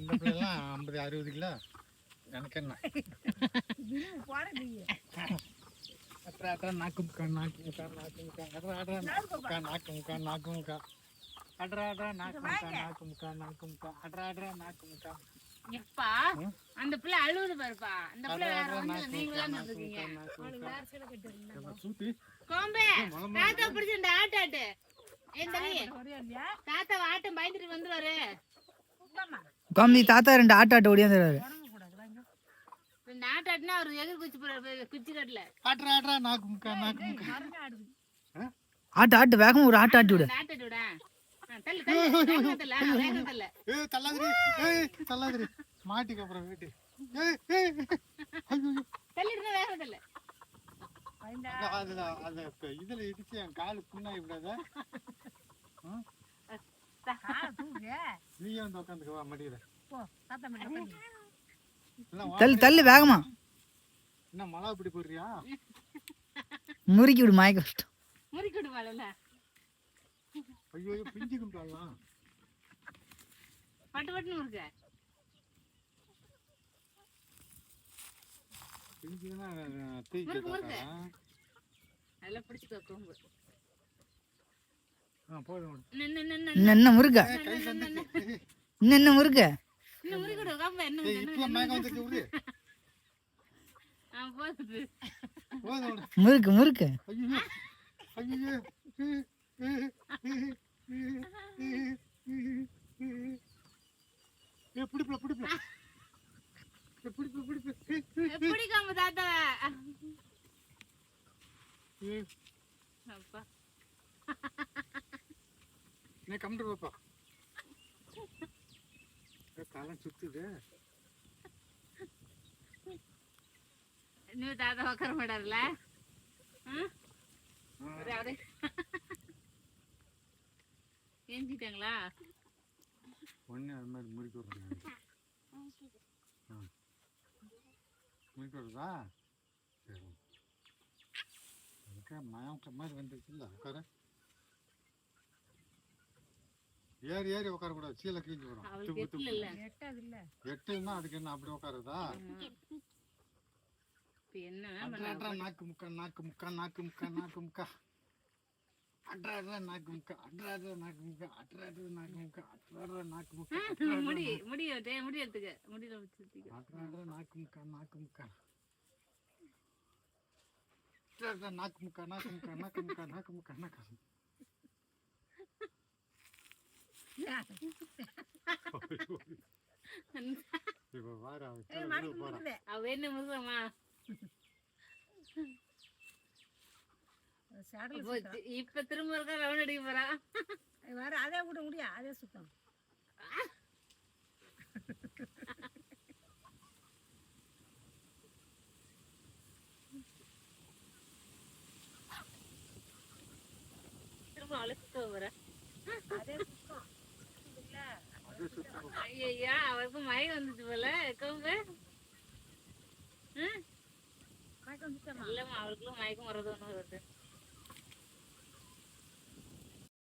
இந்த பிள்ளைலாம் 50-60 கிலோ எனக்கு என்ன அட்ரா நாக்கு முக்கா நாக்கு முக்கா நாக்கு முக்கா அட்ரா நாக்கு முக்கா நாக்கு முக்கா அட்ரா நாக்கு முக்கா நாக்கு முக்கா நாக்கு முக்கா அட்ரா நாக்கு முக்கா. எப்பா அந்த பிள்ளை அழுவுது பாருப்பா. அந்த பிள்ளை வேற வந்து நீங்களா இருக்கீங்க. கோம்பே தாத்தா பிடிச்ச இந்த ஆட்டாட்டு தாத்தா ஆட்டம் பயந்துட்டு வந்துருவாரு. கோம்பி தாத்தா 2 ஆட்டாட்டு ஓடியாந்துறாரு. இந்த ஆட்டாட்டுனா அவர் எதிர் குச்சி போறாரு குச்சி கட்டல. அட்ரா நாக்கு முக்கா நாக்கு முக்கா ஆட்டு ஆட்டு வேகம் ஒரு ஆட்டு ஆட்டி விடு. ஆட்டாட்டு விட தள்ளு தள்ளு வேகத்துல வேகத்துல. ஏய் தள்ளாதடி மாட்டிக்கு அப்புறம் வீட்டு. ஏய் தள்ளிடுற வேகத்துல. அது இதுல இடிச்சு என் காலு புண்ணாகி விடாத. நீயே வந்து உட்காந்துக்கவா மடியில. தள்ளு தள்ளு வேகமா. என்ன மழை இப்படி போடுறியா? முறுக்கி விடு மாய கஷ்டம். முறுக்கி விடு மழை. ஐயோ பிஞ்சு கும்பிடலாம். பட்டு பட்டுன்னு முறுக்க. பிஞ்சுனா தூக்கி முறுக்க. நல்லா பிடிச்சுக்கோ கொம்பு. போதும். என்ன முறுக்க? என்ன முறுக்க? இன்னும் முறுக்கி விடு கொம்பு. என்ன இப்ப மேகம் வந்துச்சு விடு. போகுது. போதும். முறுக்கு முறுக்கு. ஐயோ ஐயோ பிடிக்காம தாத்தா. அப்பா நீ கம்ப்யூட்டர் பாப்பா. தலை சுத்துது. நீ தாத்தா உட்கார மாட்டார்ல. ஏஞ்சிட்டாங்களா? ஒண்ணு அது மாதிரி முறுக்கி விடுறாங்க. முறுக்கி விடுறதா? சரி. அதுக்கா மயம் மாதிரி வந்துருச்சுல்ல உட்கார. ஏறி ஏறி உட்காரக்கூடாது. சீலை கிழிஞ்சு வரும். எட்டுன்னா அதுக்கு என்ன அப்படி உட்காருதா? நாக்கு முக்கா நாக்கு முக்கா நாக்கு முக்கா நாக்கு முக்கா அட்ரா நாக்கு முக்கா அட்ரா நாக்கு முக்கா அட்ரா நாக்கு முக்கா அட்ரா நாக்கு முக்கா முடி முடி முடி எடுத்துக்க முடியல அட்ரா நாக்கு முக்கா நாக்கு முக்கா அட்ரா நாக்கு முக்கா நாக்கு முக்கா நாக்கு முக்கா நாக்கு முக்கா நாக்கு இப்ப வாரா அவ என்ன முருகமா இப்ப திரும்ப இருக்க ரவுண்ட் அடிக்க போறா. வேற அதே விட முடியா அதே சுத்தம். திரும்ப அழைச்சிட்டு போற அதே சுத்தம். ஐயா அவருக்கு மயக்கம் வந்துச்சு போல கொம்பு. இல்லம்மா அவருக்குள்ள மயக்கம் வர்றது ஒண்ணு வருது.